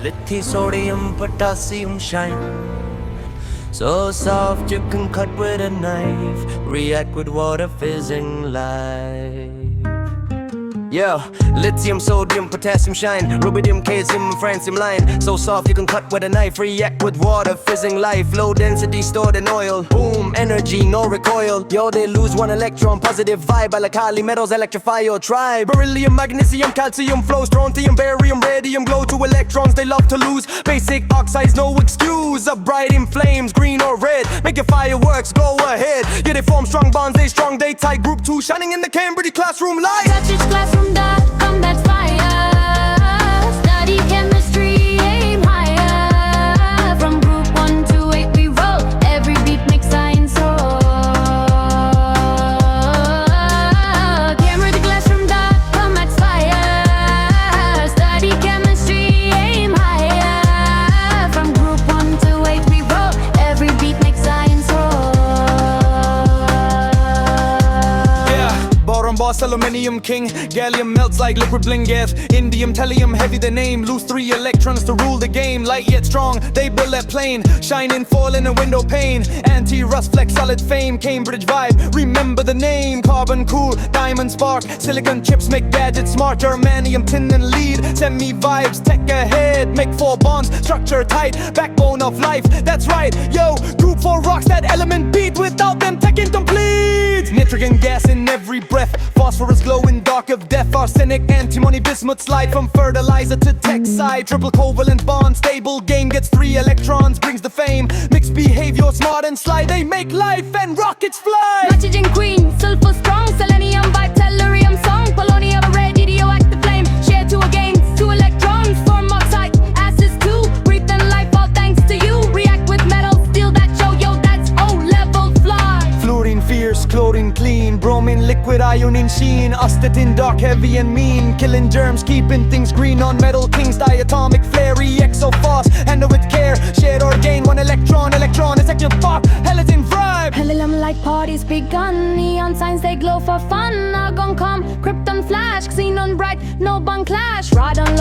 Lithium, sodium, potassium shine. So soft you can cut with a knife, react with water, fizzing life. Yeah, lithium, sodium, potassium shine, rubidium, calcium, francium line. So soft you can cut with a knife, react with water, fizzing life. Low density stored in oil, boom, energy, no recoil. Yo, they lose one electron, positive vibe. Alkali metals electrify your tribe. Beryllium, magnesium, calcium flows, strontium, barium, radium glow to electrons they love to lose. Basic oxides, no excuse, up bright in flames, green or red. Make your fireworks, go ahead. Yeah, they form strong bonds, they strong, they tight. Group 2 shining in the Cambridge classroom light. Touch each classroom dot, combat fire. Study chemistry, aim higher. From group 1 to 8 we roll. Every beat makes science roll. Camera the classroom dot, combat fire. Study chemistry, aim higher. From group 1 to 8 we roll. Every beat makes science roll. Boron, boss, aluminium king. Gallium melts like liquid bling gas. Indium, tellurium, heavy the name. Lose 3 electrons to rule the game. Light yet strong, they build that plane. Shining, fall in a window pane. Anti-rust, flex, solid fame. Cambridge vibe, remember the name. Carbon cool, diamond spark. Silicon chips make gadgets smart. Germanium, tin and lead. Send me vibes, tech ahead. Make 4 bonds, structure tight. Backbone of life, that's right. Yo, group 4 rocks, that element beat. Without them, tech incomplete. Nitrogen gas in every breath. Phosphorus glow in dark of death. Arsenic, antimony, bismuth slide from fertilizer to tech side. Triple covalent bond, stable game gets 3 electrons, brings the fame. Mixed behavior, smart and sly, they make life and rockets fly. Nitrogen queen, sulfur strong, selenium vibe, tellurium song, polonium radioactive flame. Share 2 again, 2 electrons, form oxide, acids 2. Breathe and life, all thanks to you. React with metal, steal that show, yo, that's O-level fly. Fluorine fierce, chlorine clean. Bromine liquid, iodine sheen. Astatine dark, heavy and mean. Killing germs, keeping things green on metal kings. Diatomic flare, exo fast. Handle with care, shared or gain 1 electron. Electron is actual pop, halogen vibe. Helium like parties begun. Neon signs they glow for fun. Argon come, krypton flash. Xenon bright, no bun clash. Radon